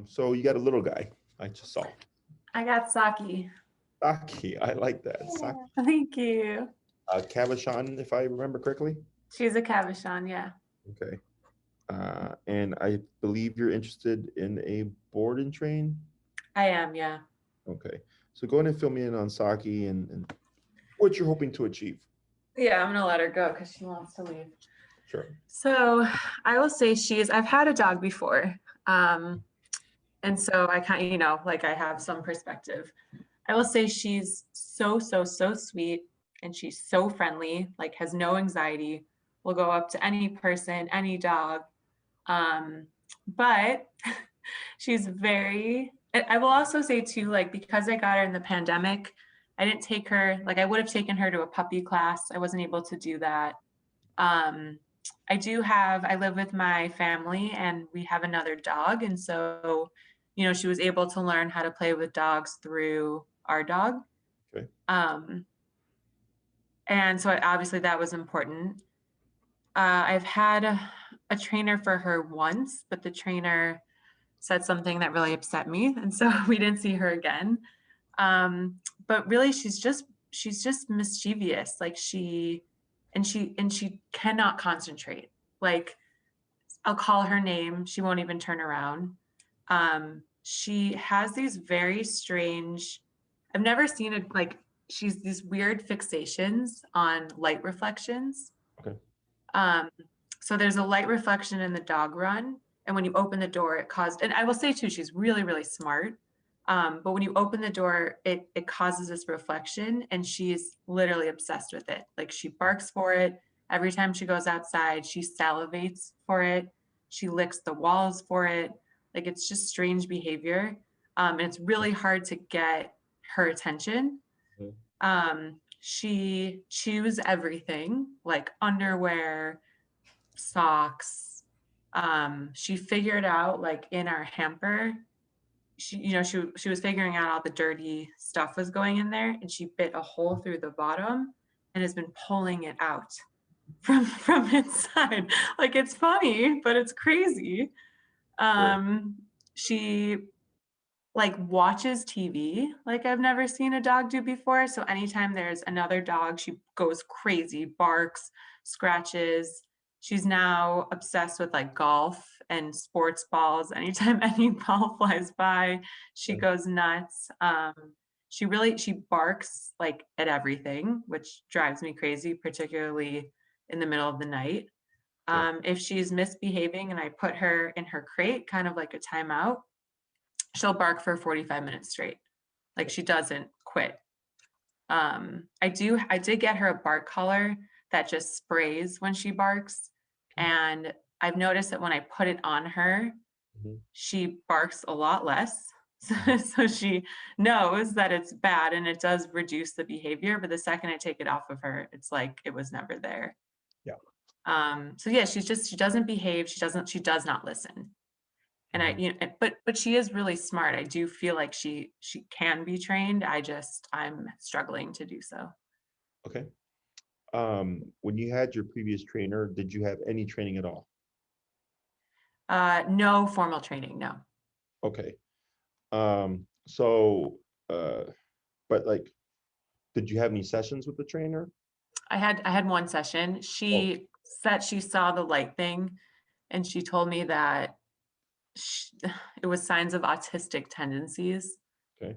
So you got a little guy. I just saw. I got Saki. Saki, I like that. Saki. Thank you. Cavachon, if I remember correctly. She's a Cavachon, yeah. Okay. And I believe you're interested in a board and train. I am, yeah. Okay. So go ahead and fill me in on Saki and what you're hoping to achieve. Yeah, I'm gonna let her go because she wants to leave. Sure. So I will say I've had a dog before. And so I kind of, I have some perspective. I will say she's so sweet, and she's so friendly, like has no anxiety, will go up to any person, any dog. But she's I will also say too, because I got her in the pandemic, I didn't take her, I would have taken her to a puppy class. I wasn't able to do that. I live with my family and we have another dog. And so, she was able to learn how to play with dogs through our dog. Okay. And so obviously that was important. I've had a trainer for her once, but the trainer said something that really upset me. And so we didn't see her again. But really she's just mischievous. She cannot concentrate. I'll call her name. She won't even turn around. She has these very strange, I've never seen it, she's these weird fixations on light reflections. Okay. So there's a light reflection in the dog run. And when you open the door, and I will say too, she's really, really smart. But when you open the door, it causes this reflection, and she's literally obsessed with it. She barks for it. Every time she goes outside, she salivates for it. She licks the walls for it. It's just strange behavior. And it's really hard to get her attention. Mm-hmm. She chews everything, like underwear, socks. She figured out, in our hamper, she was figuring out all the dirty stuff was going in there, and she bit a hole through the bottom and has been pulling it out from inside. It's funny, but it's crazy. She watches TV like I've never seen a dog do before. So anytime there's another dog, she goes crazy, barks, scratches. She's now obsessed with golf and sports balls. Anytime any ball flies by, she goes nuts. She barks at everything, which drives me crazy, particularly in the middle of the night. If she's misbehaving and I put her in her crate, kind of like a timeout, she'll bark for 45 minutes straight. She doesn't quit. I did get her a bark collar that just sprays when she barks. And I've noticed that when I put it on her, mm-hmm. she barks a lot less. So she knows that it's bad and it does reduce the behavior. But the second I take it off of her, it's it was never there. Yeah. So yeah, she doesn't behave. She does not listen. And mm-hmm. But she is really smart. I do feel like she can be trained. I'm struggling to do so. Okay. When you had your previous trainer, did you have any training at all? No formal training, no. Okay. But did you have any sessions with the trainer? I had one session. She said she saw the light thing, and she told me that it was signs of autistic tendencies. Okay.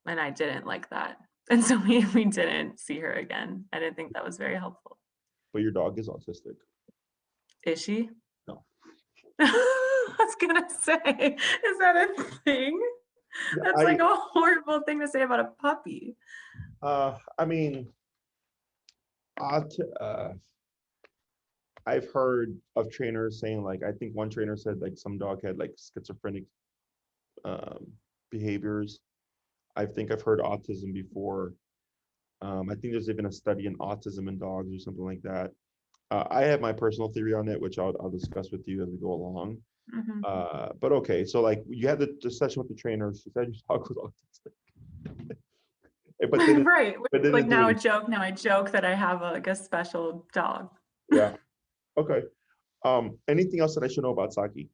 And I didn't like that. And so we didn't see her again. I didn't think that was very helpful. But your dog is autistic. Is she? No. I was gonna say, is that a thing? That's a horrible thing to say about a puppy. I mean, I've heard of trainers saying I think one trainer said some dog had schizophrenic behaviors. I think I've heard autism before. I think there's even a study in autism in dogs or something like that. I have my personal theory on it, which I'll discuss with you as we go along. Mm-hmm. But okay, so you had the session with the trainer. She said your dog was autistic. But right. Now I joke that I have a special dog. Yeah. Okay. Anything else that I should know about Saki?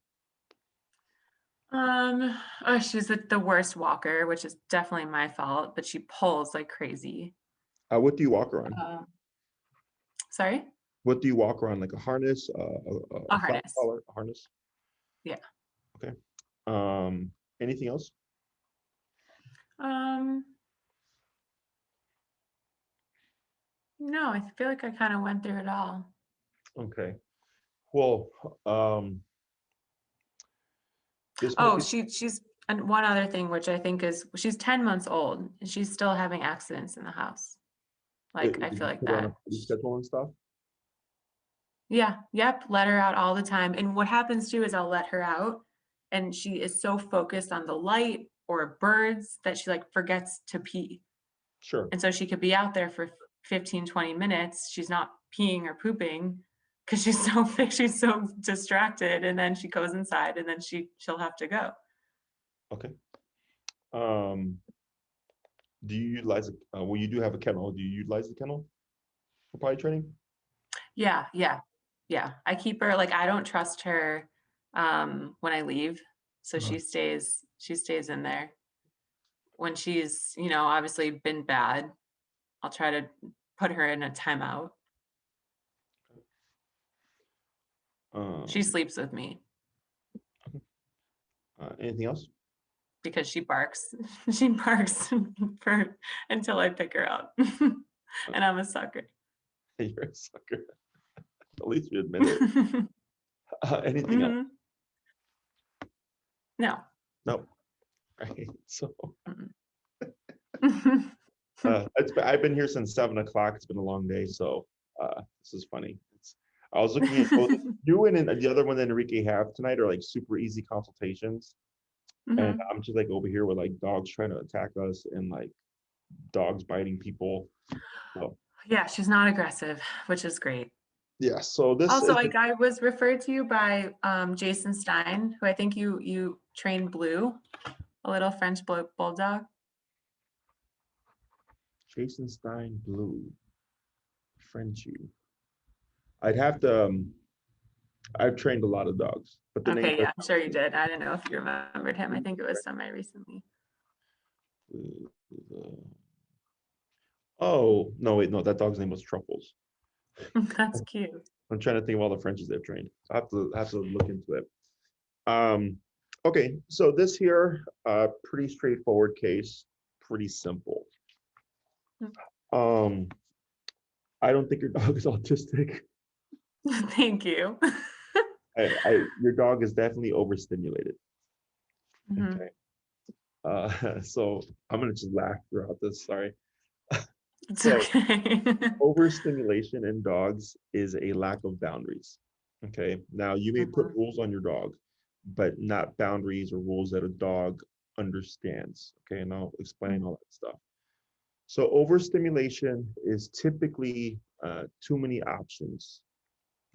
Oh, she's the worst walker, which is definitely my fault, but she pulls like crazy. What do you walk around? Sorry? What do you walk around? Like a harness, A a flat harness. collar, a harness? Yeah. Okay. Anything else? Um, no, I feel like I kind of went through it all. Okay. Well, this might Oh, be. she's and one other thing, which I think is she's 10 months old and she's still having accidents in the house. Like, I Did feel you like put her on a that. potty schedule and stuff? Yeah, yep, let her out all the time. And what happens too is I'll let her out and she is so focused on the light or birds that she like forgets to pee. Sure. And so she could be out there for 15, 20 minutes. She's not peeing or pooping because she's so distracted. And then she goes inside and then she'll have to go. Okay. Um, do you utilize well, you do have a kennel. Do you utilize the kennel for potty training? Yeah, yeah, yeah. I keep her like I don't trust her when I leave. So Uh-huh. she stays in there. When she's, obviously been bad, I'll try to put her in a timeout. She Um, sleeps with me Anything else? because she barks. She barks for until I pick her up. Uh, And I'm a sucker. you're a sucker. At least you admit it. Anything else? Mhm. No. No. Right. So Mm-mm. I've been here since 7 o'clock. It's been a long day, so this is funny. I was looking at you and the other one that Enrique have tonight are like super easy consultations, and Mhm. I'm just like over here with like dogs trying to attack us and like dogs biting people. So Yeah, she's not aggressive, which is great. yeah, so this Also, is like I was referred to you by Jason Stein, who I think you trained Blue, a little French bulldog. Jason Stein Blue Frenchie. I'd have to. I've trained a lot of dogs, but the name Okay, does yeah, I'm sure you did. I don't know if you remembered him. I think it was semi recently. Oh no, wait, no, that dog's name was Truffles. That's cute. I'm trying to think of all the Frenchies they've trained. I have to look into it. Um, okay, so this here, pretty straightforward case, pretty simple. Um, I don't think your dog is autistic. Thank you. Your dog is definitely overstimulated. Mhm. Okay. So I'm gonna just laugh throughout this. Sorry. It's So okay. overstimulation in dogs is a lack of boundaries. Okay. Now you may put Mhm. rules on your dog, but not boundaries or rules that a dog understands. Okay. And I'll explain all that stuff. So overstimulation is typically too many options.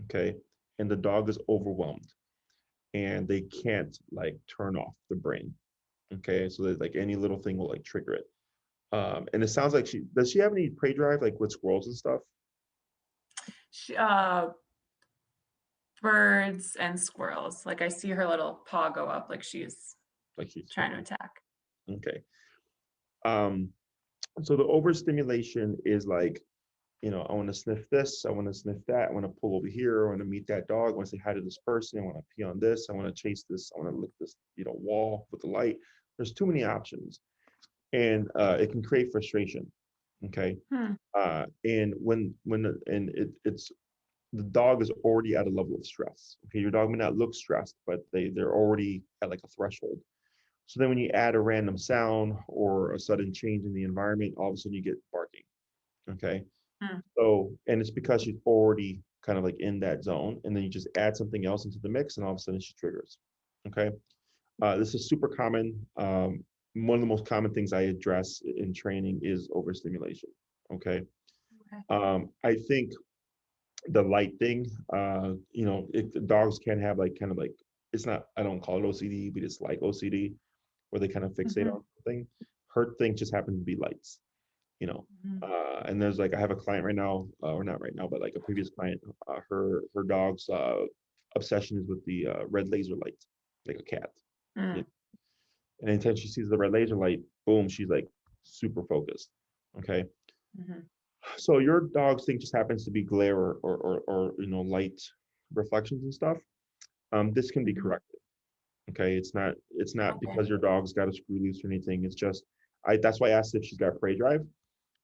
Okay. And the dog is overwhelmed and they can't like turn off the brain. Okay. So that like any little thing will like trigger it. And it sounds like does she have any prey drive like with squirrels and stuff? She, birds and squirrels. Like I see her little paw go up like she's Like she's trying to attack. okay. Um, so the overstimulation is like, I want to sniff this, I want to sniff that, I want to pull over here, I want to meet that dog, I want to say hi to this person, I want to pee on this, I want to chase this, I want to lick this, wall with the light. There's too many options, and it can create frustration. Okay, Hmm. and it's the dog is already at a level of stress. Okay, your dog may not look stressed, but they're already at like a threshold. So then when you add a random sound or a sudden change in the environment, all of a sudden you get barking. Okay. Hmm. So, and it's because she's already kind of like in that zone. And then you just add something else into the mix and all of a sudden she triggers. Okay. This is super common. One of the most common things I address in training is overstimulation. Okay. Okay. I think the light thing, dogs can have like kind of like, it's not, I don't call it OCD, but it's like OCD where they kind of fixate Mhm. on something. Her thing just happens to be lights, Mhm. and there's like I have a client right now, or not right now, but like a previous client, her dog's obsession is with the red laser light, like a cat. Mm. And anytime she sees the red laser light, boom, she's like super focused. Okay. Mhm. So your dog's thing just happens to be glare or light reflections and stuff. This can be Mhm. corrected. Okay. It's not Okay. because your dog's got a screw loose or anything. It's just that's why I asked if she's got prey drive,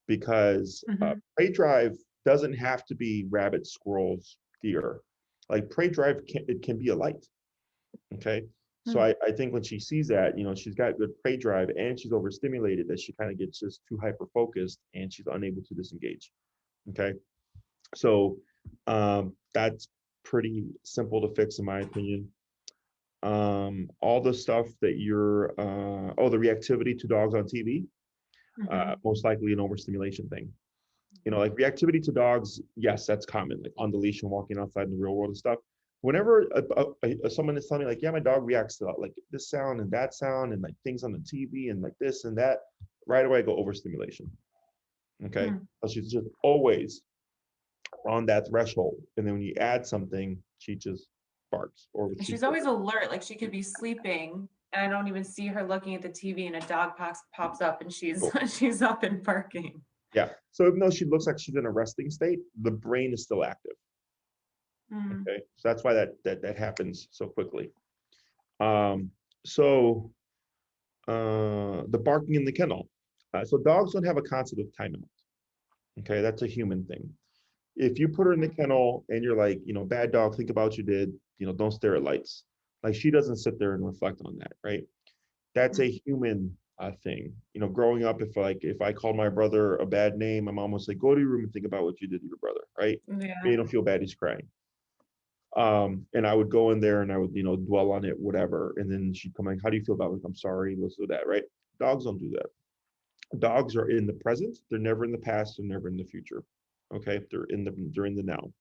because Mhm. prey drive doesn't have to be rabbit, squirrels, deer. Like prey drive it can be a light. Okay. So Hmm. I think when she sees that, she's got good prey drive and she's overstimulated, that she kind of gets just too hyper focused and she's unable to disengage. Okay. So that's pretty simple to fix, in my opinion. All the stuff that the reactivity to dogs on TV, Mhm. most likely an overstimulation thing. Like reactivity to dogs, yes, that's common, like on the leash and walking outside in the real world and stuff. Whenever someone is telling me like, yeah, my dog reacts to like this sound and that sound and like things on the TV and like this and that, right away I go overstimulation. Okay. Hmm. So she's just always on that threshold. And then when you add something, she just barks or And she she's always alert. Like she could be sleeping and I don't even see her looking at the TV and a dog pops up and she's oh, she's up and barking. yeah. So even though she looks like she's in a resting state, the brain is still active. Mm. Okay. So that's why that happens so quickly. Um, so the barking in the kennel. So dogs don't have a concept of timeout. Okay, that's a human thing. If you put her in the Mhm. kennel and you're like, bad dog, think about what you did, don't stare at lights. Like she doesn't sit there and reflect on that, right? That's a Mhm. human thing. Growing up, if I called my brother a bad name, my mom would say, go to your room and think about what you did to your brother, right? Yeah. You don't feel bad, he's crying. And I would go in there and I would, dwell on it, whatever. And then she'd come like, how do you feel about it? I'm sorry, let's do that, right? Dogs don't do that. Dogs are in the present, they're never in the past, they're never in the future. Okay, they're in the now.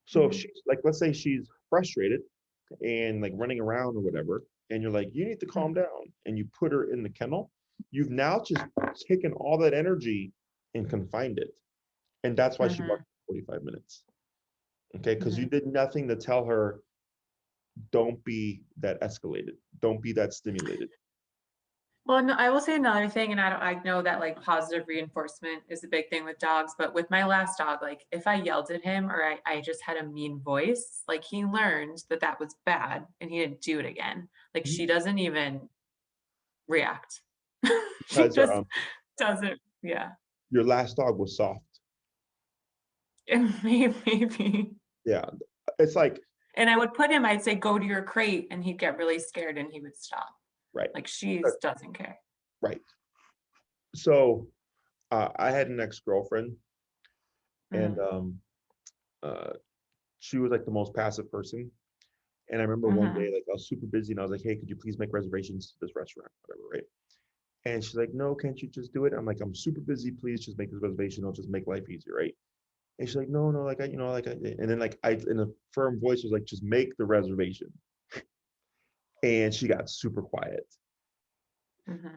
So if Mhm. she's like, let's say she's frustrated and like running around or whatever, and you're like, you need to calm Mhm. down, and you put her in the kennel, you've now just taken all that energy and confined it. And that's why she Mhm. barked for 45 minutes. Okay, because you Mhm. did nothing to tell her, don't be that escalated, don't be that stimulated. Well, no, I will say another thing, and I know that like positive reinforcement is a big thing with dogs, but with my last dog, like if I yelled at him or I just had a mean voice, like he learned that that was bad and he didn't do it again. Like Mhm. she doesn't even react. She Because just doesn't. Yeah. your last dog was soft. And maybe. Yeah, it's like, And I would put him, I'd say, go to your crate, and he'd get really scared and he would stop. right, Like she doesn't care. right. So I had an ex-girlfriend, and Mm-hmm. uh, she was like the most passive person. And I remember one day, Mm-hmm. like I was super busy, and I was like, "Hey, could you please make reservations to this restaurant, whatever, right?" And she's like, "No, can't you just do it?" I'm like, "I'm super busy. Please just make this reservation. It'll just make life easier, right?" And she's like, "No, no, like and then like I, in a firm voice, was like, "Just make the reservation." And she got super quiet,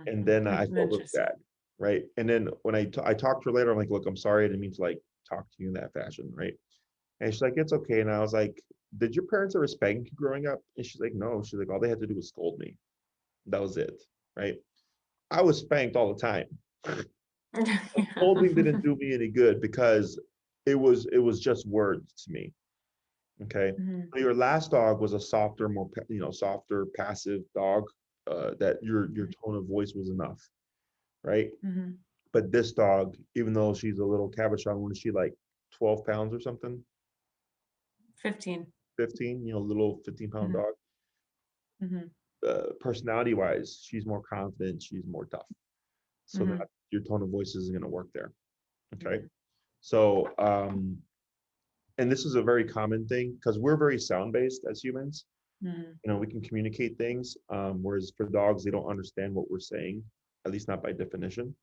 and then I felt really Interesting. bad, right? And then when I talked to her later, I'm like, "Look, I'm sorry. I didn't mean to like talk to you in that fashion, right?" And she's like, it's okay. And I was like, did your parents ever spank you growing up? And she's like, no. She's like, all they had to do was scold me. That was it. Right. I was spanked all the time. Yeah. Scolding didn't do me any good because it was just words to me. Okay. Mhm. So your last dog was a softer, more softer, passive dog. That your tone of voice was enough, right? Mhm. But this dog, even though she's a little Cavachon, when is she like 12 pounds or something? 15. 15, little 15-pound Mhm. dog. Mhm. Personality wise, she's more confident, she's more tough. So that Mhm. your tone of voice isn't going to work there. Okay. Mhm. So, and this is a very common thing because we're very sound based as humans. Mhm. We can communicate things, whereas for dogs, they don't understand what we're saying, at least not by definition.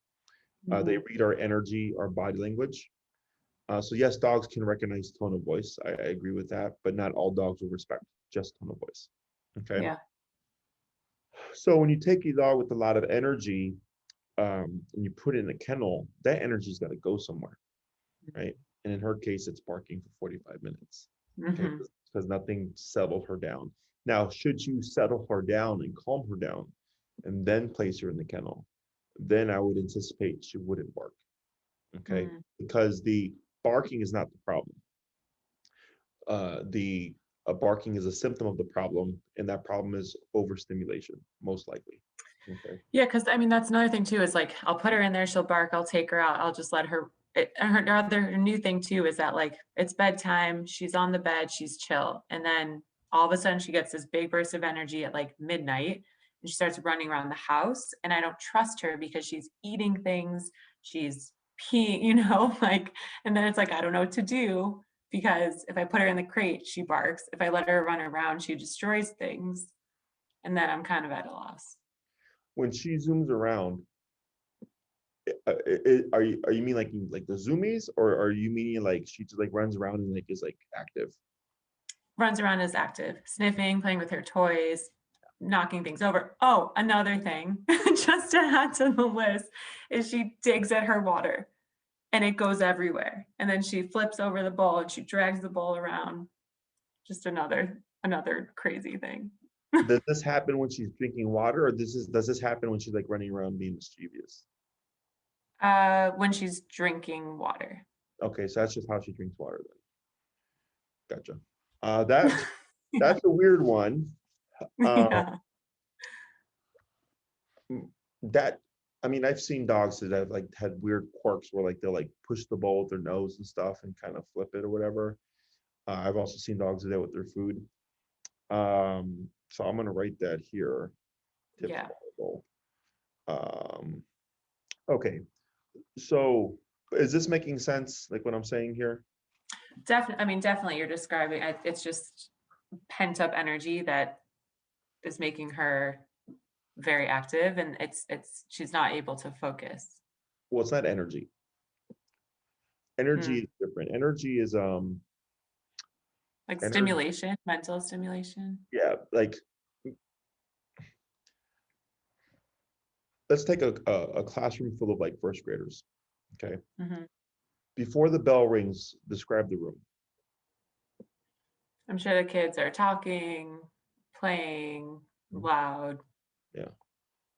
They Mhm. read our energy, our body language. So yes, dogs can recognize tone of voice. I agree with that, but not all dogs will respect just tone of voice. Okay. Yeah. So when you take a dog with a lot of energy, and you put it in a kennel, that energy's got to go somewhere, right? And in her case, it's barking for 45 minutes, okay, Mhm. because nothing settled her down. Now, should you settle her down and calm her down? and then place her in the kennel, then I would anticipate she wouldn't bark. Okay. Mm. Because the barking is not the problem. The barking is a symptom of the problem, and that problem is overstimulation, most likely. Okay. Yeah, because I mean that's another thing too. Is like I'll put her in there, she'll bark, I'll take her out, I'll just let her. Her new thing too is that like it's bedtime, she's on the bed, she's chill, and then all of a sudden she gets this big burst of energy at like midnight, and she starts running around the house, and I don't trust her because she's eating things, she's peeing, like, and then it's like I don't know what to do because if I put her in the crate, she barks. If I let her run around, she destroys things, and then I'm kind of at a loss. When she zooms around, are you mean like the zoomies, or are you meaning like she just like runs around and like is like active? Runs around as active, sniffing, playing with her toys, knocking things over. Oh, another thing, just to add to the list, is she digs at her water and it goes everywhere. And then she flips over the bowl and she drags the bowl around. Just another crazy thing. Does this happen when she's drinking water, or does this happen when she's like running around being mischievous? When she's drinking water. Okay, so that's just how she drinks water then. Gotcha. That Yeah. that's a weird one. Um, Yeah. that I mean, I've seen dogs that have like had weird quirks where like they'll like push the bowl with their nose and stuff and kind of flip it or whatever. I've also seen dogs do that with their food. So I'm gonna write that here. Tip Yeah. bowl. Okay. So is this making sense? Like what I'm saying here? Definitely. I mean, definitely you're describing, it's just pent up energy that is making her very active, and she's not able to focus. Well, it's not energy. Energy Mm. is different. Energy is Like energy. stimulation, mental stimulation. Yeah, like let's take a classroom full of like first graders. Okay. Hmm. Before the bell rings, describe the room. I'm sure the kids are talking, playing, Mhm. loud. Yeah.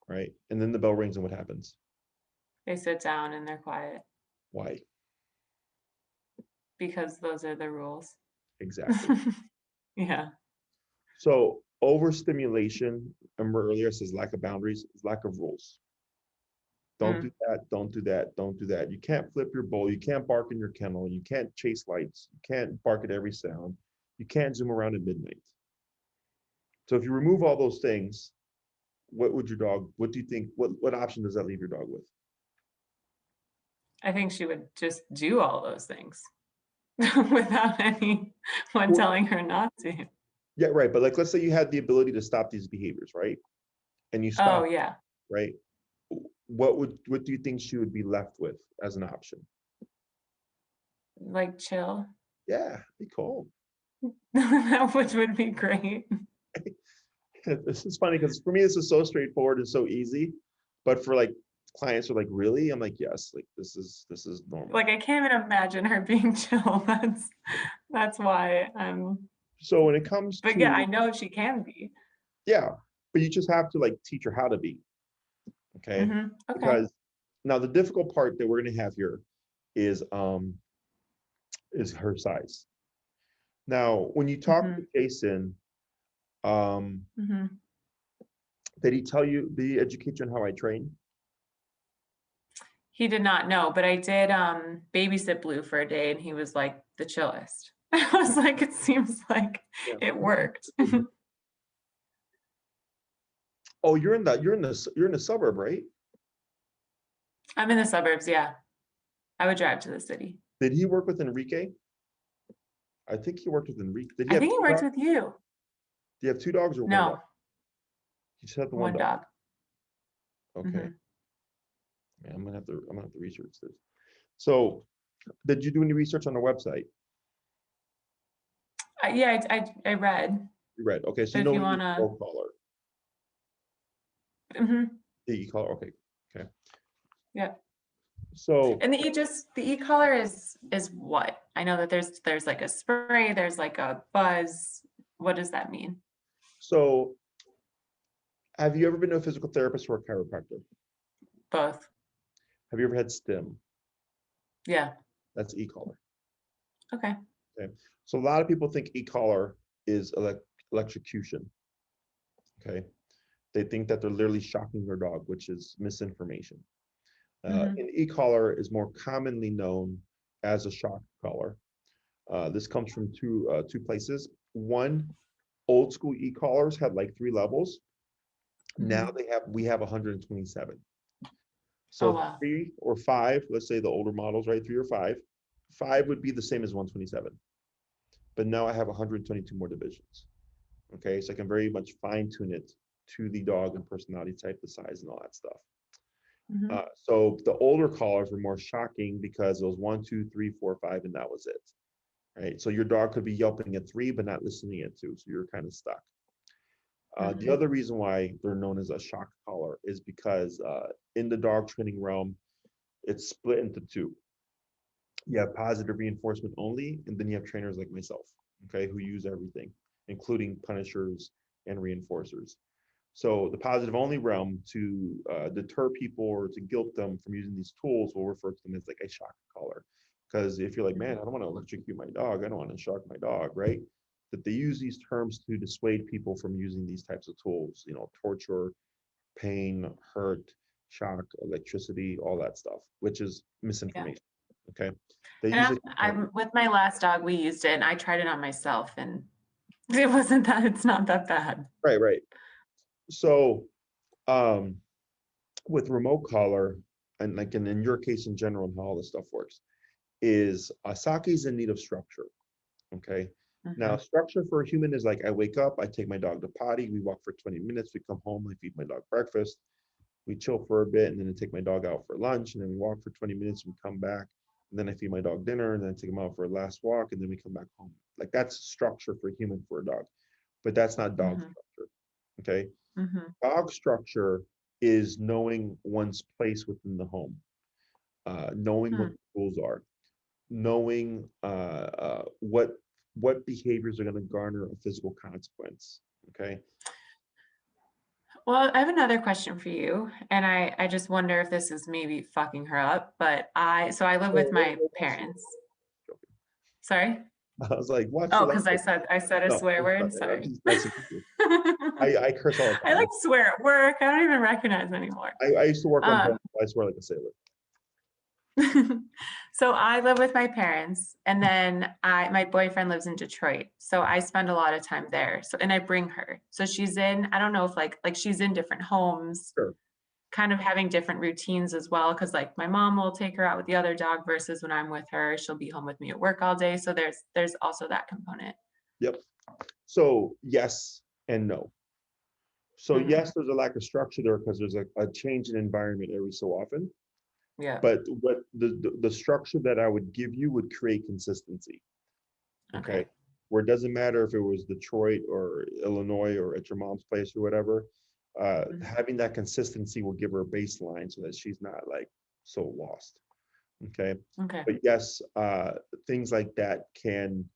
Right. And then the bell rings and what happens? They sit down and they're quiet Why? because those are the rules. Exactly. Yeah. So overstimulation, remember earlier it says lack of boundaries, lack of rules. Don't do Mm. that, don't do that, don't do that. You can't flip your bowl, you can't bark in your kennel, you can't chase lights, you can't bark at every sound, you can't zoom around at midnight. So if you remove all those things, what do you think, what option does that leave your dog with? I think she would just do all those things without anyone Well, telling her not to. yeah, right. But like, let's say you had the ability to stop these behaviors, right? And you Oh, stop, yeah. right? What do you think she would be left with as an option? Like chill. Yeah, be cool. That would be great. This is funny because for me this is so straightforward and so easy, but for like clients are like, really? I'm like, yes, like this is normal. Like I can't even imagine her being chill. That's why So when it comes but yeah, I to, know she can be. yeah, but you just have to like teach her how to be, okay? Okay. Because now the difficult part that we're gonna have here is her size. Now, when you talk to Hmm. Jason, um, Hmm. did he educate you on how I train? He did not know, but I did babysit Blue for a day and he was like the chillest. I was like, it seems like Yeah. it worked. Oh, you're in the suburb, right? I'm in the suburbs, yeah. I would drive to the city. Did he work with Enrique? I think he worked with Enrique. Did he I have think he two worked dogs? with you. Do you have two dogs or one dog? No, He just had the one one dog. dog. Okay. Hmm. Yeah, I'm gonna have to research this. So, did you do any research on the website? Yeah, I read, You read. Okay, so but you if know you we use want to, the caller. The e-collar. Okay. Okay. yeah. So, And the e-collar is what? I know that there's like a spray, there's like a buzz. What does that mean? so Have you ever been to a physical therapist or a chiropractor? Both. Have you ever had stim? Yeah. That's e-collar. Okay. Okay. So a lot of people think e-collar is electrocution. Okay. They think that they're literally shocking their dog, which is misinformation. Mm-hmm. An e-collar is more commonly known as a shock collar. This comes from two places. One, old school e-collars had like 3 levels. Now Mm-hmm. we have 127. Oh So wow. 3 or 5, let's say the older models, right? 3 or 5. 5 would be the same as 127. But now I have 122 more divisions. Okay, so I can very much fine tune it to the dog and personality type, the size, and all that stuff. Mm-hmm. So the older collars were more shocking because it was 1, 2, 3, 4, 5, and that was it. Right. So your dog could be yelping at 3, but not listening at 2. So you're kind of stuck. The Mm-hmm. other reason why they're known as a shock collar is because in the dog training realm, it's split into two. You have positive reinforcement only, and then you have trainers like myself, okay, who use everything, including punishers and reinforcers. So the positive only realm, to deter people or to guilt them from using these tools, we'll refer to them as like a shock collar. Because if you're like, man, I don't want to electrocute my dog, I don't want to shock my dog, right? That they use these terms to dissuade people from using these types of tools, torture, pain, hurt, shock, electricity, all that stuff, which is Yeah. misinformation. Okay. They And use it. I'm with my last dog, we used it and I tried it on myself and it wasn't that, it's not that bad. Right, right. So um with remote collar, and like in your case in general and how all this stuff works, is Saki's in need of structure. Okay. Now, Mm-hmm. structure for a human is like I wake up, I take my dog to potty, we walk for 20 minutes, we come home, I feed my dog breakfast, we chill for a bit, and then I take my dog out for lunch, and then we walk for 20 minutes, and we come back, and then I feed my dog dinner, and then I take him out for a last walk, and then we come back home. Like that's structure for a human for a dog, but that's not dog Mm-hmm. structure. Okay. Mm-hmm. Dog structure is knowing one's place within the home, knowing what Hmm. the rules are, knowing what behaviors are going to garner a physical consequence. Okay. Well, I have another question for you, and I just wonder if this is maybe fucking her up, but I live with my parents. Sorry? I was like, watch Oh, your because language. I said a No, swear word. I'm Sorry. just messing with you. I curse all the I time. like swear at work. I don't even recognize anymore. I used to work on both. Um, I swear like a sailor. so I live with my parents, and then my boyfriend lives in Detroit. So I spend a lot of time there. So and I bring her. So she's in, I don't know if like she's in different homes, Sure. kind of having different routines as well. Cause like my mom will take her out with the other dog versus when I'm with her, she'll be home with me at work all day. So there's also that component. Yep. So yes and no. So Hmm. yes, there's a lack of structure there because there's a change in environment every so often. Yeah. But what the structure that I would give you would create consistency. Okay. Okay. Where it doesn't matter if it was Detroit or Illinois or at your mom's place or whatever, Mhm. having that consistency will give her a baseline so that she's not like so lost. Okay. Okay. But yes, things like that can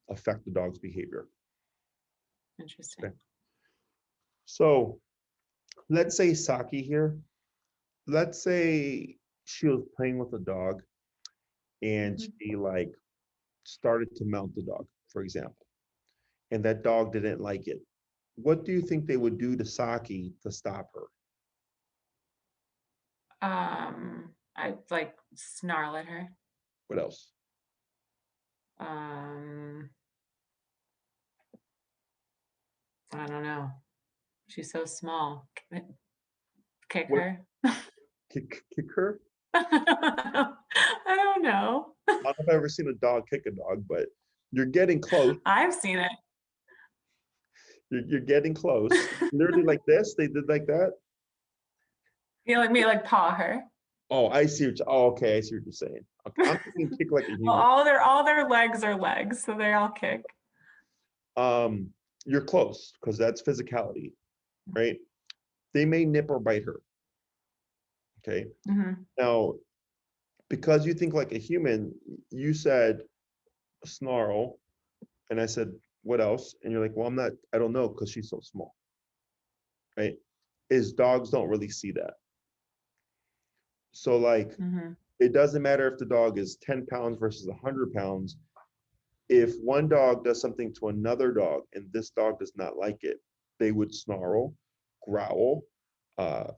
affect the dog's behavior. Okay. Interesting. So let's say Saki here, let's say she was playing with a dog and Mhm. she like started to mount the dog, for example, and that dog didn't like it. What do you think they would do to Saki to stop her? I like snarl at her. What else? Um, I don't know. She's so small. Kick What her. kick her? I don't know. I don't know if I've ever seen a dog kick a dog, but you're getting close. I've seen it. You're getting close. Literally like this. They did like that. You like me like paw her. Oh, I see what oh, okay. I see what you're saying. Okay. I'm thinking kick like a Well, human. all their legs are legs, so they all kick. Um, you're close because that's physicality, right? They may nip or bite her. Okay. Hmm. Now, because you think like a human, you said snarl, and I said, what else? And you're like, well, I don't know because she's so small. right? Is dogs don't really see that. So like, Mm-hmm. it doesn't matter if the dog is 10 pounds versus 100 pounds. If one dog does something to another dog and this dog does not like it, they would snarl, growl,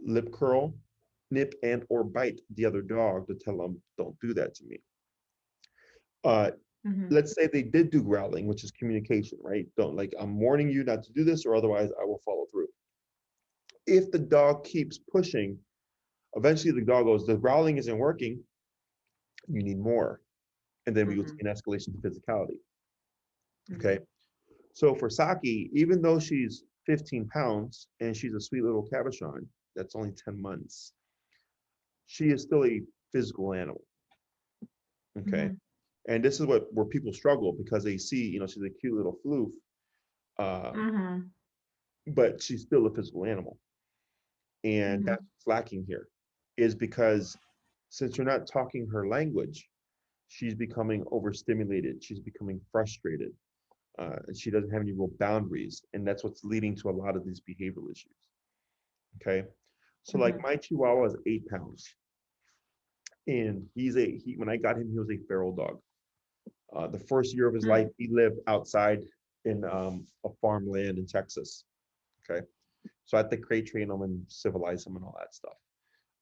lip curl, nip and or bite the other dog to tell them, don't do that to me. Uh, Mm-hmm. let's say they did do growling, which is communication, right? Don't, like, I'm warning you not to do this or otherwise I will follow through. If the dog keeps pushing, eventually the dog goes, the growling isn't working, you need more. And then we go to Mm-hmm. an escalation to physicality. Mm-hmm. Okay. So for Saki, even though she's 15 pounds and she's a sweet little Cavachon that's only 10 months, she is still a physical animal. Okay. Mm-hmm. And this is what where people struggle because they see, she's a cute little floof, uh, Mm-hmm. but she's still a physical animal. And Mm-hmm. that's what's lacking here, is because since you're not talking her language, she's becoming overstimulated. She's becoming frustrated. And she doesn't have any real boundaries. And that's what's leading to a lot of these behavioral issues. Okay. So like Mm-hmm. my Chihuahua is 8 pounds. And when I got him, he was a feral dog. The first year of his life, he lived outside in a farmland in Texas. Okay. So I had to crate train him and civilize him and all that stuff.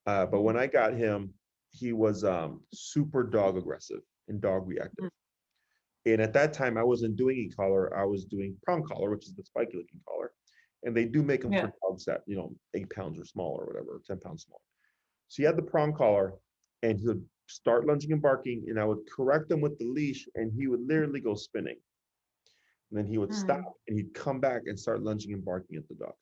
But when Mm-hmm. I got him, he was super dog aggressive and dog reactive. And at that time, I wasn't doing e-collar. I was doing prong collar, which is the spiky looking collar. And they do make them Yeah. for dogs that, 8 pounds or smaller or whatever, 10 pounds smaller. So he had the prong collar and he would start lunging and barking, and I would correct him with the leash, and he would literally go spinning. And then he would stop Mm-hmm. and he'd come back and start lunging and barking at the dog.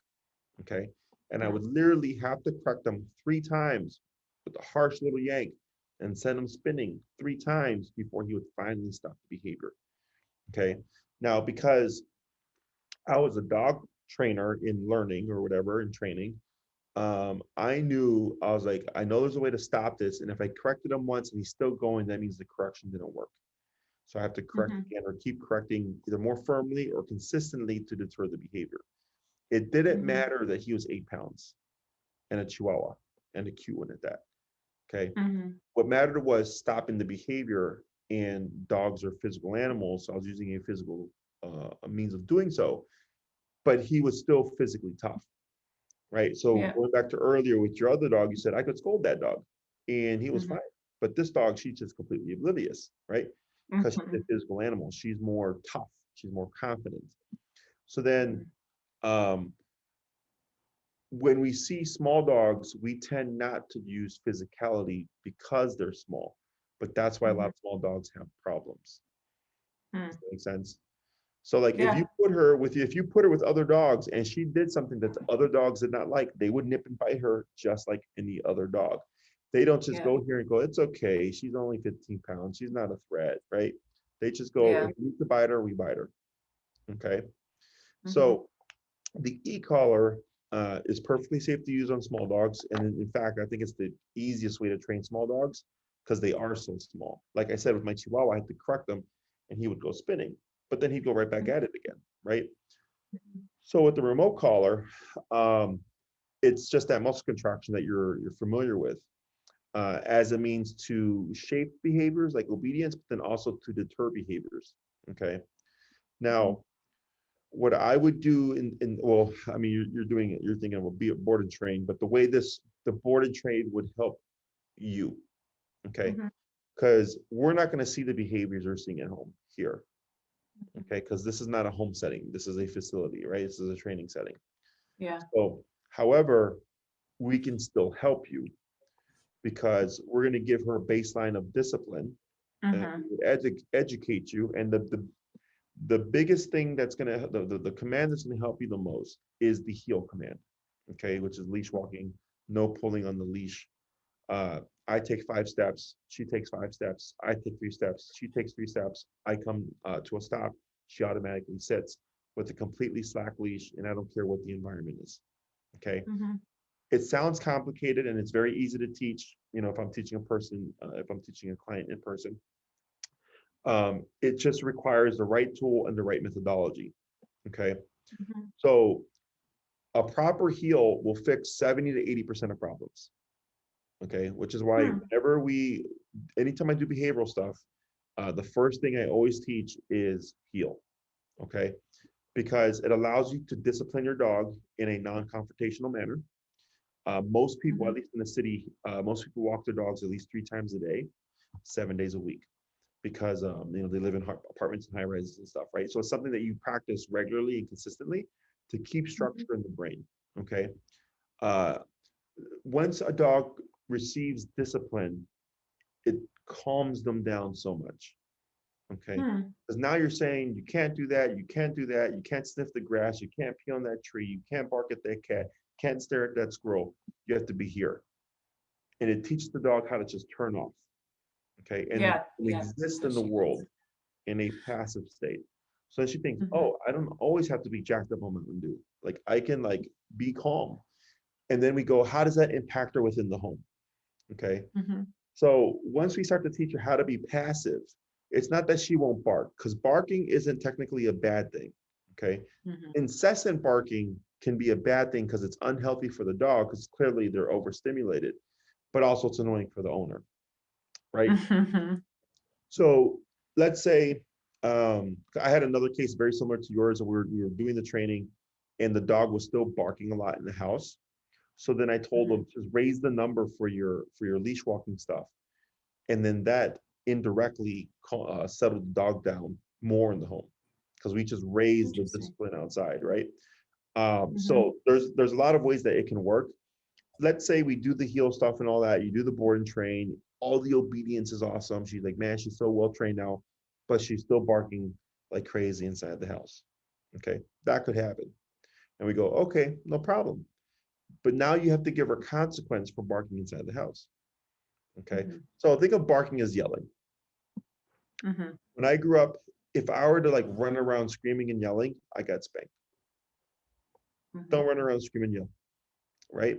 Okay. And I Yeah. would literally have to correct him 3 times with a harsh little yank and send him spinning 3 times before he would finally stop the behavior. Okay. Now, because I was a dog trainer in learning or whatever in training, I knew, I was like, I know there's a way to stop this. And if I corrected him once and he's still going, that means the correction didn't work. So I have to correct Mm-hmm. again or keep correcting either more firmly or consistently to deter the behavior. It didn't Mm-hmm. matter that he was 8 pounds and a Chihuahua and a cute one at that. Okay. Mm-hmm. What mattered was stopping the behavior, and dogs are physical animals. So I was using a means of doing so, but he was still physically tough. Right. So Yeah. going back to earlier with your other dog, you said I could scold that dog and he was Mm-hmm. fine. But this dog, she's just completely oblivious, right? Because she's Mm-hmm. a physical animal. She's more tough. She's more confident. So then um, when we see small dogs, we tend not to use physicality because they're small. But that's why a lot Mm-hmm. of small dogs have problems. Mm. Does that make sense? So like Yeah. if you put her with other dogs and she did something that the other dogs did not like, they would nip and bite her just like any other dog. They don't just Yeah. go here and go, it's okay. She's only 15 pounds. She's not a threat, right? They just go, Yeah. if we need to bite her, we bite her. Okay. Mm-hmm. So the e-collar is perfectly safe to use on small dogs. And in fact, I think it's the easiest way to train small dogs because they are so small. Like I said, with my Chihuahua, I had to correct them and he would go spinning, but then he'd go right back at it again, right? So with the remote collar, um, it's just that muscle contraction that you're familiar with, as a means to shape behaviors like obedience, but then also to deter behaviors. Okay. Mm-hmm. Now, what I would do well, I mean, you're doing it, you're thinking of a board and train, but the way the board and train would help you, okay? Mm-hmm. Because we're not going to see the behaviors we're seeing at home here, okay? Because this is not a home setting. This is a facility, right? This is a training setting. Yeah. So, however, we can still help you because we're going to give her a baseline of discipline and Mm-hmm. we would educate you. And the biggest thing that's going to, the command that's going to help you the most is the heel command, okay, which is leash walking, no pulling on the leash. Uh, I take 5 steps, she takes 5 steps, I take 3 steps, she takes 3 steps, I come to a stop, she automatically sits with a completely slack leash, and I don't care what the environment is. Okay. Mm-hmm. It sounds complicated and it's very easy to teach, if I'm teaching a person, if I'm teaching a client in person. It just requires the right tool and the right methodology. Okay. Mm-hmm. So A proper heel will fix 70 to 80% of problems. Okay, which is why whenever anytime I do behavioral stuff, the first thing I always teach is heel. Okay, because it allows you to discipline your dog in a non-confrontational manner. Most people, at least in the city, most people walk their dogs at least 3 times a day, 7 days a week, because they live in apartments and high rises and stuff, right? So it's something that you practice regularly and consistently to keep structure in the brain. Okay. Once a dog receives discipline, it calms them down so much. Okay. Because now you're saying you can't do that, you can't do that, you can't sniff the grass, you can't pee on that tree, you can't bark at that cat, can't stare at that squirrel. You have to be here. And it teaches the dog how to just turn off. Okay. And exist in the world in a passive state. So she thinks, oh, I don't always have to be jacked up on my undo. Like I can like be calm. And then we go, how does that impact her within the home? Okay. So once we start to teach her how to be passive, it's not that she won't bark, because barking isn't technically a bad thing. Okay. Incessant barking can be a bad thing because it's unhealthy for the dog, because clearly they're overstimulated, but also it's annoying for the owner. Right. So let's say I had another case very similar to yours, and we were doing the training and the dog was still barking a lot in the house. So then I told them, just raise the number for your leash walking stuff. And then that indirectly settled the dog down more in the home, because we just raised the discipline outside, right? So there's a lot of ways that it can work. Let's say we do the heel stuff and all that. You do the board and train. All the obedience is awesome. She's like, man, she's so well trained now, but she's still barking like crazy inside the house. Okay, that could happen. And we go, okay, no problem. But now you have to give her consequence for barking inside the house. Okay, so think of barking as yelling. When I grew up, if I were to like run around screaming and yelling, I got spanked. Don't run around screaming and yell, right?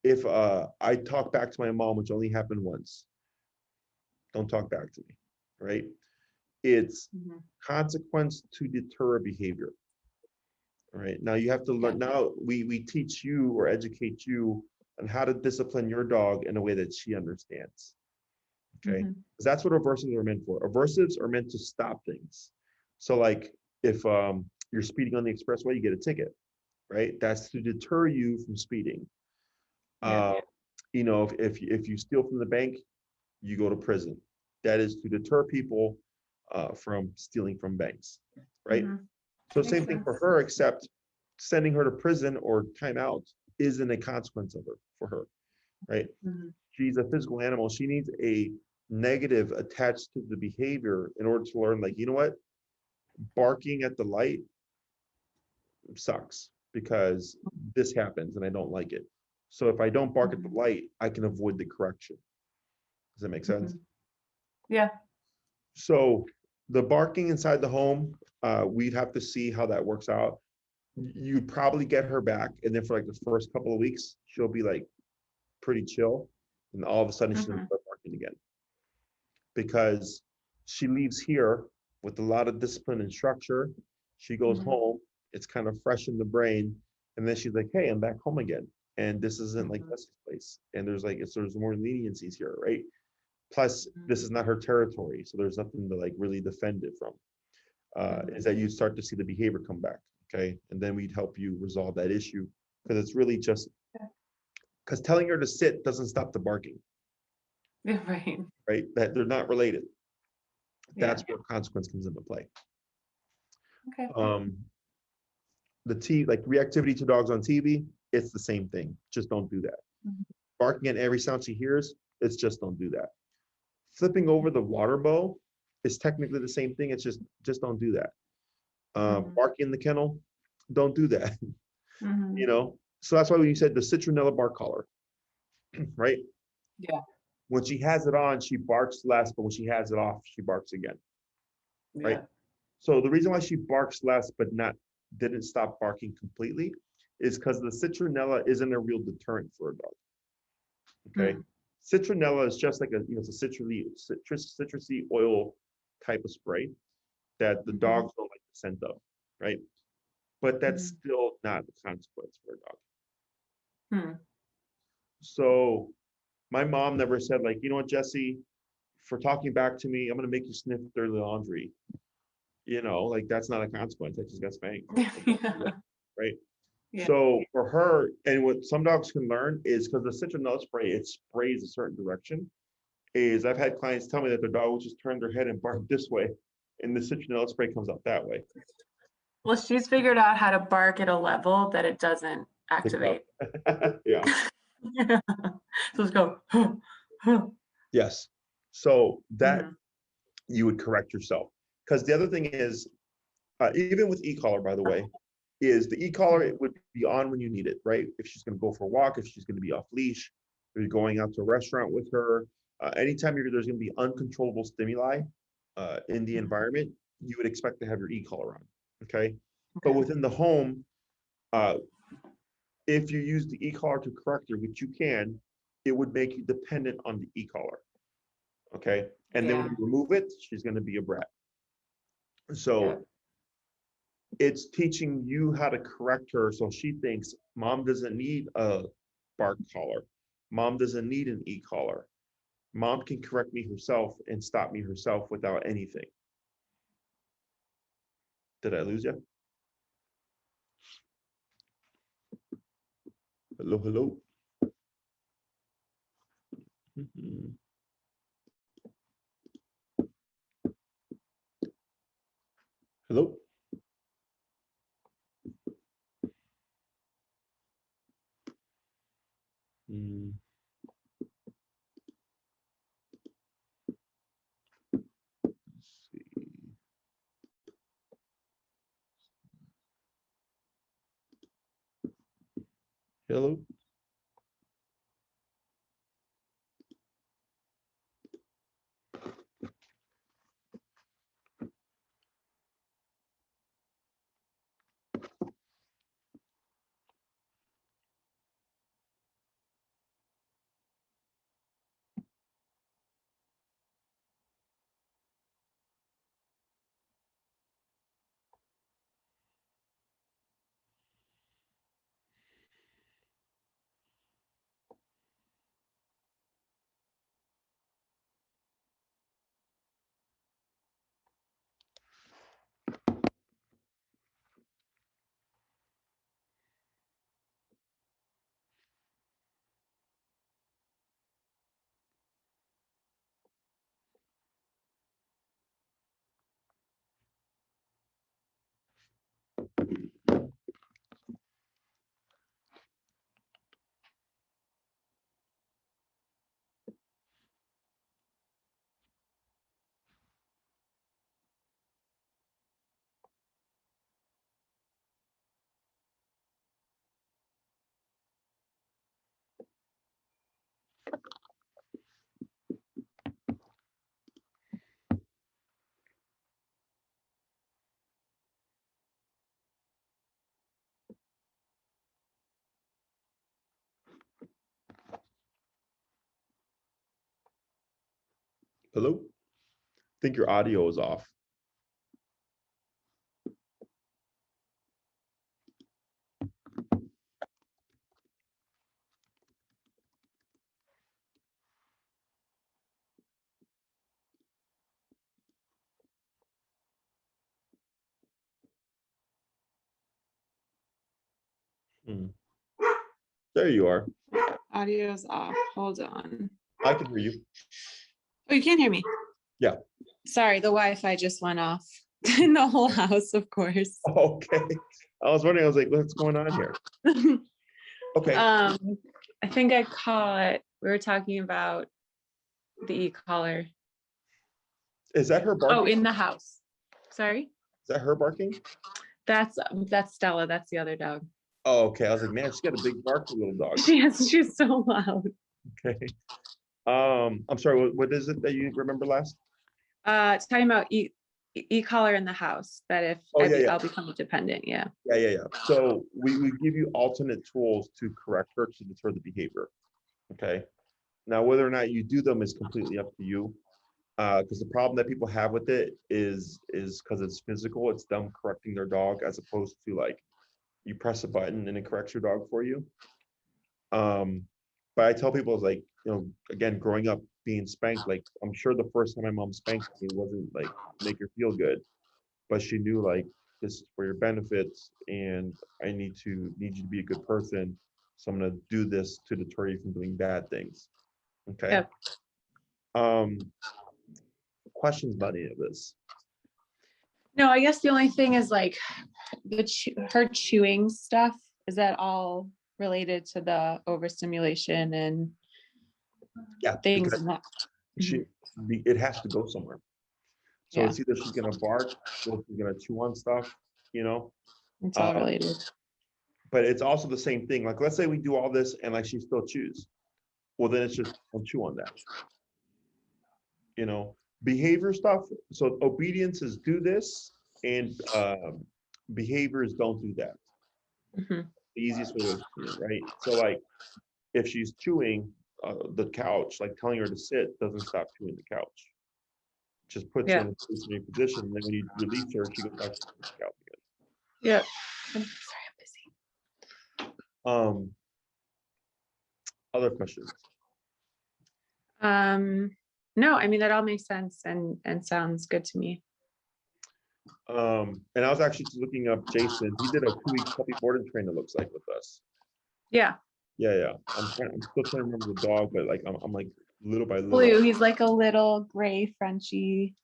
If I talk back to my mom, which only happened once, don't talk back to me, right? It's consequence to deter behavior. All right. Now you have to learn. Now we teach you or educate you on how to discipline your dog in a way that she understands. Okay. Because that's what aversives are meant for. Aversives are meant to stop things. So like if you're speeding on the expressway, you get a ticket, right? That's to deter you from speeding. If you steal from the bank, you go to prison. That is to deter people from stealing from banks, right? So same thing for her, except sending her to prison or timeout isn't a consequence for her, right? She's a physical animal. She needs a negative attached to the behavior in order to learn, like, you know what? Barking at the light sucks because this happens and I don't like it. So if I don't bark at the light, I can avoid the correction. Does that make sense? Yeah. So the barking inside the home, we'd have to see how that works out. You'd probably get her back, and then for like the first couple of weeks, she'll be like pretty chill, and all of a sudden she's gonna start barking again, because she leaves here with a lot of discipline and structure. She goes home, it's kind of fresh in the brain, and then she's like, hey, I'm back home again, and this isn't like this place, and there's more leniencies here, right? Plus, this is not her territory, so there's nothing to like really defend it from. Is that you start to see the behavior come back, okay? And then we'd help you resolve that issue, because it's really just, because telling her to sit doesn't stop the barking. Right? That they're not related. That's where consequence comes into play. Like reactivity to dogs on TV, it's the same thing. Just don't do that. Barking at every sound she hears, it's just don't do that. Flipping over the water bowl is technically the same thing. It's just don't do that. Barking in the kennel, don't do that. So that's why when you said the citronella bark collar, right? Yeah. When she has it on, she barks less, but when she has it off, she barks again. Right. So the reason why she barks less but didn't stop barking completely is because the citronella isn't a real deterrent for a dog. Okay. Citronella is just like it's a citrusy oil type of spray that the dogs don't like the scent of, right? but that's still not the consequence for a dog. Hmm. So my mom never said like, you know what, Jesse, for talking back to me, I'm gonna make you sniff dirty laundry. You know, like that's not a consequence. I just got spanked. Yeah. Right. Yeah. So for her, and what some dogs can learn is because the citronella spray, it sprays a certain direction. Is I've had clients tell me that their dog will just turn their head and bark this way, and the citronella spray comes out that way. Well, she's figured out how to bark at a level that it doesn't activate. Yeah. Yeah. So let's go. Yes. So that Mhm. you would correct yourself. Because the other thing is, even with e-collar, by the way, is the e-collar, it would be on when you need it, right? If she's going to go for a walk, if she's going to be off leash, if you're going out to a restaurant with her, anytime there's going to be uncontrollable stimuli in the environment, you would expect to have your e-collar on, okay? But Okay. within the home, if you use the e-collar to correct her, which you can, it would make you dependent on the e-collar, okay? And then when Yeah. you remove it, she's going to be a brat. So Yeah. it's teaching you how to correct her so she thinks mom doesn't need a bark collar. Mom doesn't need an e-collar. Mom can correct me herself and stop me herself without anything. Did I lose you? Hello, hello. Mhm. Hello. Mm, let's see. Hello. Hello. I think your audio is off. Hmm. There you are. Audio's off. Hold on. I can hear you. Oh, you can't hear me. Yeah. Sorry, the Wi-Fi just went off in the whole house, of course. Okay. I was wondering, I was like, what's going on here? Okay. I think I caught, we were talking about the e-collar. Is that her barking? Oh, in the house. Sorry? Is that her barking? That's Stella. That's the other dog. Oh, okay. I was like, man, she's got a big bark, little dog. She's so loud. Okay. I'm sorry, what is it that you remember last? Talking about e-collar in the house, that if I'll become dependent. Yeah. Yeah. So we give you alternate tools to correct her to deter the behavior. Okay. Now, whether or not you do them is completely up to you. because the problem that people have with it is because it's physical. It's them correcting their dog as opposed to like you press a button and it corrects your dog for you. But I tell people it's like, again, growing up being spanked, like I'm sure the first time my mom spanked me wasn't like make her feel good, but she knew like this is for your benefits and I need you to be a good person. So I'm gonna do this to deter you from doing bad things. Okay. Yep. Questions about any of this? No, I guess the only thing is like her chewing stuff. Is that all related to the overstimulation and Yeah, things because in that? she it has to go somewhere. So Yeah, it's either she's gonna bark or she's gonna chew on stuff, you know. it's all Um, related. but it's also the same thing. Like let's say we do all this and like she still chews. Well, then it's just don't chew on that. Behavior stuff. So obedience is do this, and behavior is don't do that. Mhm. The easiest way to explain it, right? So like if she's chewing the couch, like telling her to sit doesn't stop chewing the couch. Just puts her Yeah, in a stationary position, and then when you release her, she goes back to the couch yeah. I'm sorry, I'm busy. again. Other questions? No, I mean that all makes sense and sounds good to me. And I was actually just looking up Jason. He did a 2-week puppy board and train, it looks like, with us. Yeah, Yeah. I'm still trying to remember the dog, but like I'm like little by little. blue. He's like a little gray Frenchie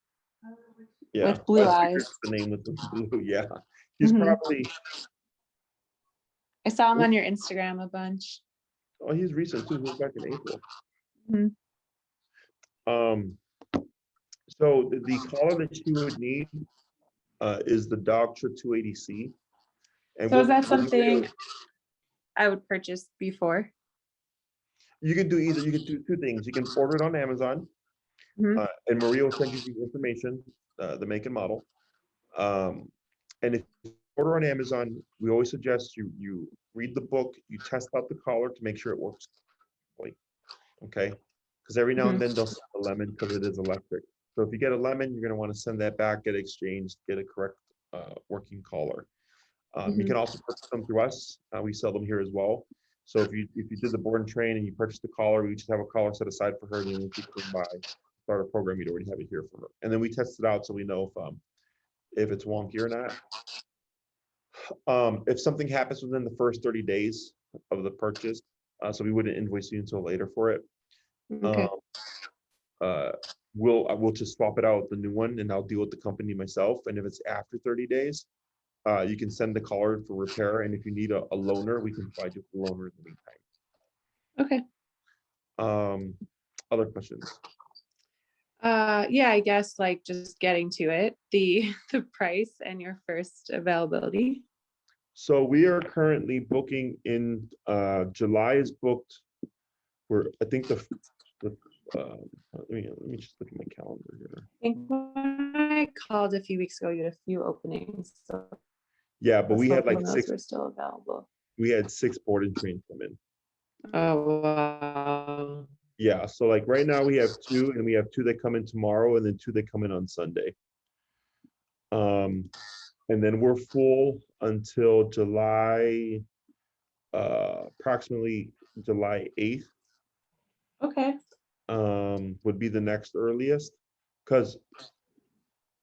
Yeah. with blue I eyes. figured the name with the blue. Yeah. He's Mhm. probably I saw him on your Instagram a bunch. he's recent too. He was back in April. Mhm. Um, so the collar that you would need is the Doctra 280C. And So is that we'll something I would purchase before? you can do either. You can do two things. You can order it on Amazon, Mhm. and Maria will send you the information, the make and model. Um, and if you order on Amazon, we always suggest you read the book, you test out the collar to make sure it works. Okay, because every now and then they'll send a lemon because it is electric. So if you get a lemon, you're going to want to send that back, get it exchanged, get a correct working collar. You can also purchase them through us. We sell them here as well. So if you did the board and train and you purchased the collar, we just have a collar set aside for her. And then when she comes by, start a program, you'd already have it here for her. And then we test it out so we know if it's wonky or not. If something happens within the first 30 days of the purchase, so we wouldn't invoice you until later for it. Okay. Um, we'll just swap it out with the new one, and I'll deal with the company myself. And if it's after 30 days, you can send the collar for repair. And if you need a loaner, we can provide you with a loaner in the meantime. Okay. Other questions? Yeah, I guess like just getting to it, the price and your first availability. So we are currently booking in July is booked. I think let me just look at my calendar here. I think when I called a few weeks ago, you had a few openings. So Yeah, but we had like those were still available. We had 6 board and trains come in. Oh, wow. Yeah, so like right now we have 2, and we have 2 that come in tomorrow, and then 2 that come in on Sunday. And then we're full until approximately July 8th. Okay. Would be the next earliest, because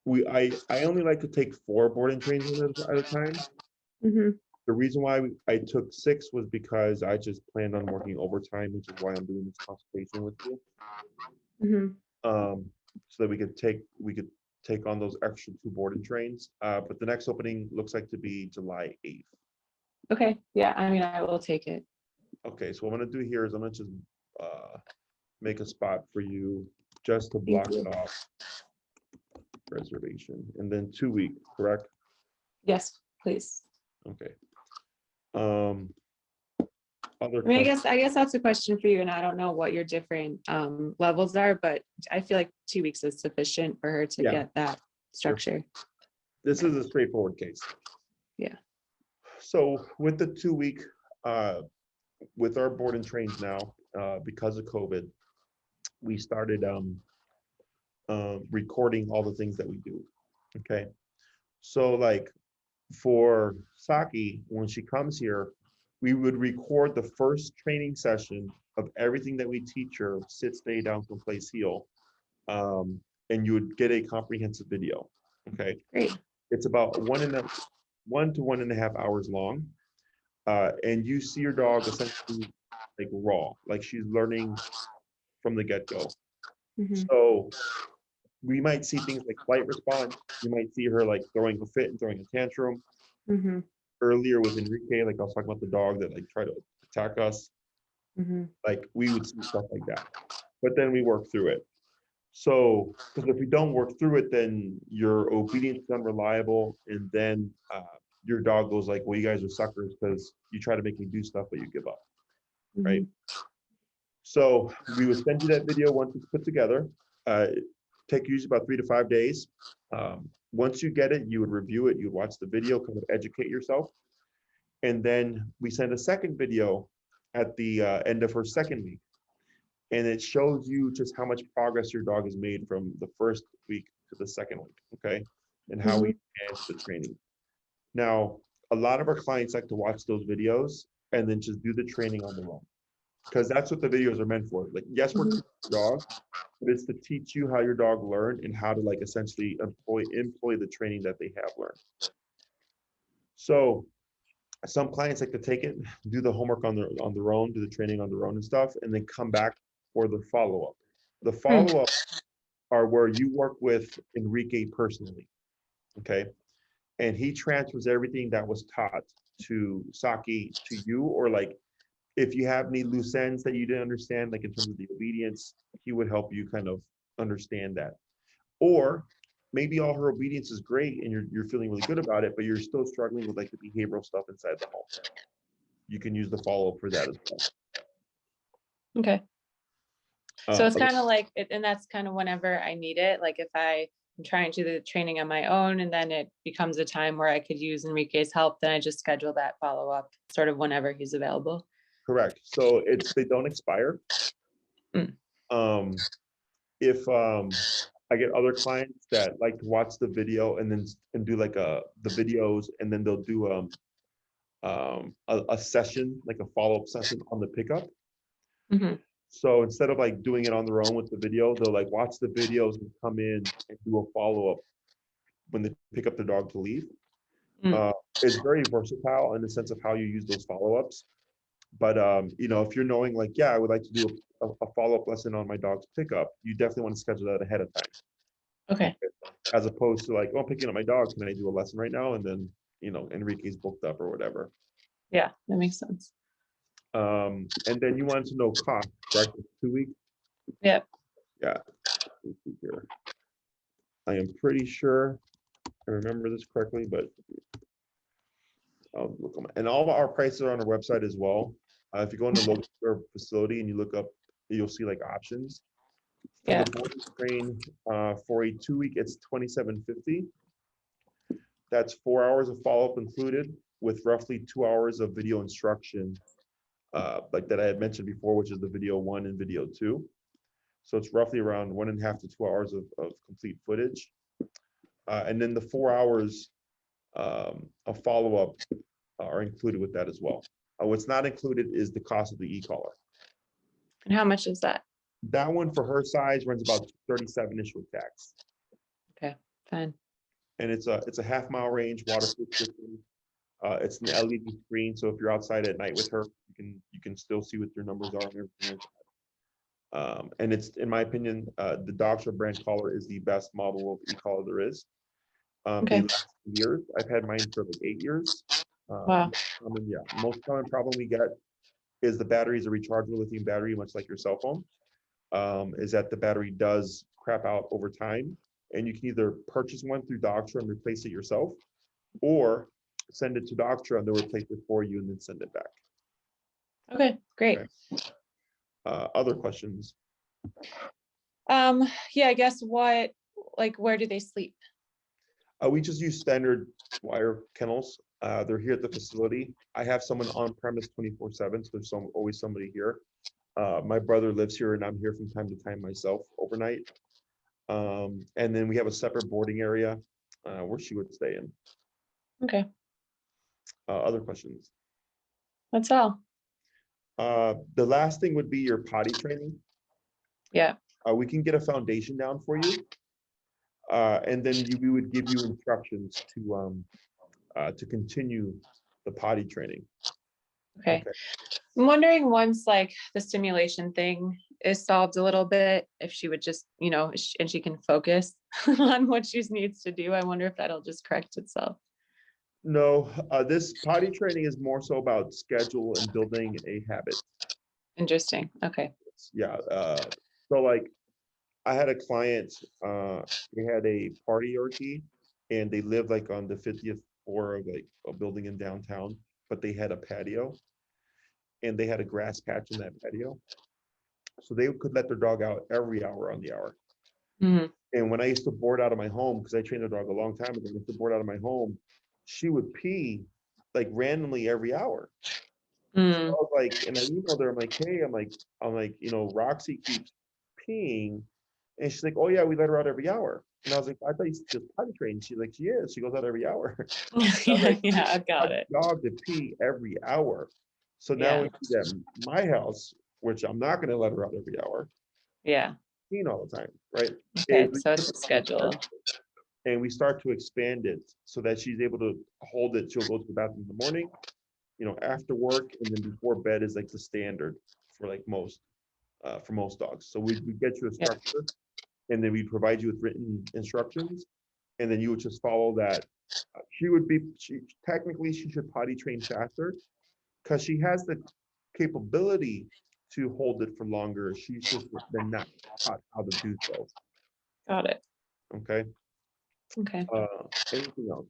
I only like to take 4 board and trains at a time. The reason why I took 6 was because I just planned on working overtime, which is why I'm doing this consultation with you. So that we could take on those extra 2 board and trains. But the next opening looks like to be July 8th. Okay. Yeah, I mean, I will take it. Okay, so what I'm gonna do here is I'm gonna just make a spot for you just to block it off. Reservation, and then 2 weeks, correct? Yes, please. Okay. Other I mean, questions? I guess that's a question for you, and I don't know what your different levels are, but I feel like 2 weeks is sufficient for her to get that structure. This is a straightforward case. Yeah. So with the 2 week, with our board and trains now, because of COVID, we started recording all the things that we do. Okay. So like for Saki, when she comes here, we would record the first training session of everything that we teach her, sit, stay, down, come, place, heel. And you would get a comprehensive video. Okay. Great. It's about 1 to 1.5 hours long. And you see your dog essentially like raw, like she's learning from the get-go. So we might see things like flight response. You might see her like throwing a fit and throwing a tantrum. Earlier with Enrique, like I was talking about the dog that like tried to attack us. Like we would see stuff like that. But then we work through it. So, because if we don't work through it, then your obedience is unreliable, and then your dog goes like, "Well, you guys are suckers because you try to make me do stuff, but you give up." Right? So we would send you that video once it's put together. Take usually about 3 to 5 days. Once you get it, you would review it. You would watch the video, kind of educate yourself, and then we send a second video at the end of her second week. And it shows you just how much progress your dog has made from the first week to the second week, okay? And how we enhance the training. Now, a lot of our clients like to watch those videos and then just do the training on their own, because that's what the videos are meant for. Like, yes, we're teaching your dog, but it's to teach you how your dog learned and how to like essentially employ the training that they have learned. So some clients like to take it, do the homework on their own, do the training on their own and stuff, and then come back for the follow-up. The follow-up are where you work with Enrique personally, okay? And he transfers everything that was taught to Saki to you, or like if you have any loose ends that you didn't understand, like in terms of the obedience, he would help you kind of understand that. Or maybe all her obedience is great and you're feeling really good about it, but you're still struggling with like the behavioral stuff inside the home. You can use the follow-up for that as well. Okay. So it's kind of like, and that's kind of whenever I need it. Like if I'm trying to do the training on my own and then it becomes a time where I could use Enrique's help, then I just schedule that follow-up sort of whenever he's available. Correct. So they don't expire. If I get other clients that like to watch the video and do like the videos, and then they'll do a session, like a follow-up session on the pickup. So instead of like doing it on their own with the video, they'll like watch the videos and come in and do a follow-up when they pick up the dog to leave. It's very versatile in the sense of how you use those follow-ups. But you know, if you're knowing like, yeah, I would like to do a follow-up lesson on my dog's pickup, you definitely want to schedule that ahead of time. Okay. As opposed to like, oh, I'm picking up my dog, can I do a lesson right now? And then, you know, Enrique's booked up or whatever. Yeah, that makes sense. And then you wanted to know cost, correct? 2 weeks? Yep. Yeah. Let's see here. I am pretty sure I remember this correctly, but I'll look on and all of our prices are on our website as well. If you go into the local facility and you look up, you'll see like options. For the board train, for a 2 week, it's $27.50. That's 4 hours of follow-up included, with roughly 2 hours of video instruction, like that I had mentioned before, which is the video 1 and video 2. So it's roughly around 1.5 to 2 hours of complete footage. And then the 4 hours of follow-up are included with that as well. What's not included is the cost of the e-collar. And how much is that? That one for her size runs about $37-ish with tax. Okay, fine. And it's a half-mile range waterproof system. It's an LED screen, so if you're outside at night with her, you can still see what your numbers are and everything like that. And it's, in my opinion, the Dogtra brand collar is the best model of e-collar there is. They last years. I've had mine for like 8 years. Wow. Most common problem we get is the battery is a rechargeable lithium battery, much like your cell phone. Is that the battery does crap out over time, and you can either purchase one through Dogtra and replace it yourself, or send it to Dogtra and they'll replace it for you and then send it back. Okay, great. Okay. Other questions? Yeah, I guess where do they sleep? We just use standard wire kennels. They're here at the facility. I have someone on premise 24/7, so there's always somebody here. My brother lives here and I'm here from time to time myself overnight. And then we have a separate boarding area where she would stay in. Okay, Other questions? that's all. The last thing would be your potty training. Yeah. We can get a foundation down for you. And then we would give you instructions to continue the potty training. Okay. I'm wondering once like the stimulation thing is solved a little bit, if she would just, and she can focus on what she needs to do. I wonder if that'll just correct itself. No, this potty training is more so about schedule and building a habit. Interesting. Okay. Yeah. So like I had a client, they had a party Yorkie and they lived like on the 50th floor of like a building in downtown, but they had a patio and they had a grass patch in that patio. So they could let their dog out every hour on the hour. Mm-hmm. And when I used to board out of my home, because I trained a dog a long time ago, I used to board out of my home, she would pee like randomly every hour. So I was like, and I emailed her, I'm like, hey, I'm like, Roxy keeps peeing. And she's like, oh yeah, we let her out every hour. And I was like, I thought you just potty trained. She's like, she is. She goes out every hour. Yeah, I got it. Dog to pee every hour. So now when she's at my house, which I'm not going to let her out every hour. Yeah. Peeing all the time, right? Okay, so it's a schedule. And we start to expand it so that she's able to hold it. She'll go to the bathroom in the morning, after work, and then before bed is like the standard for like most dogs. So we get you a structure, and then we provide you with written instructions, and then you would just follow that. Technically she should potty train faster because she has the capability to hold it for longer. She's just been not taught how to do so. Got it. Okay. Okay. Anything else?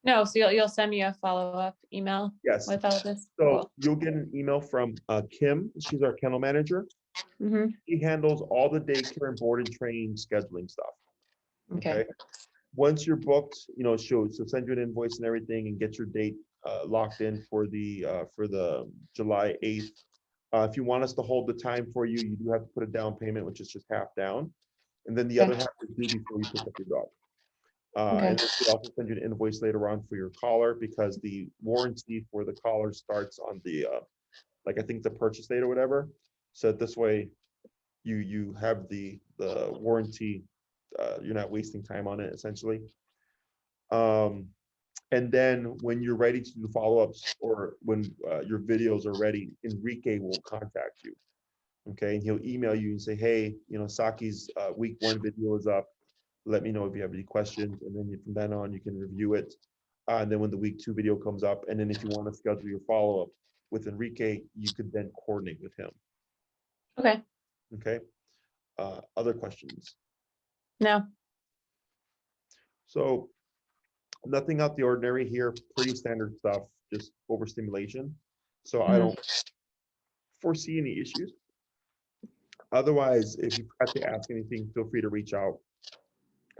No, so you'll send me a follow-up email Yes. with all this? So Cool. you'll get an email from Kim. She's our kennel manager. Mm-hmm. She handles all the daycare and board and train scheduling stuff. Okay. Once you're booked, she'll send you an invoice and everything and get your date locked in for the July 8th. If you want us to hold the time for you, you do have to put a down payment, which is just half down. And then the other half is due before you pick up your dog. And then we'll also send you an invoice later on for your collar because the warranty for the collar starts on the, I think the purchase date or whatever. So this way you have the warranty, you're not wasting time on it essentially. And then when you're ready to do follow-ups or when your videos are ready, Enrique will contact you. Okay, and he'll email you and say, hey, Saki's week 1 video is up. Let me know if you have any questions. And then from then on, you can review it. And then when the week 2 video comes up, and then if you want to schedule your follow-up with Enrique, you could then coordinate with him. Okay. Okay. Other questions? No. So nothing out the ordinary here, pretty standard stuff, just overstimulation. So I don't foresee any issues. Otherwise, if you have to ask anything, feel free to reach out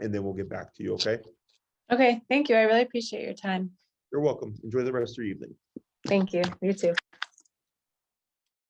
and then we'll get back to you, okay? Okay, thank you. I really appreciate your time. You're welcome. Enjoy the rest of your evening. Thank you. You too.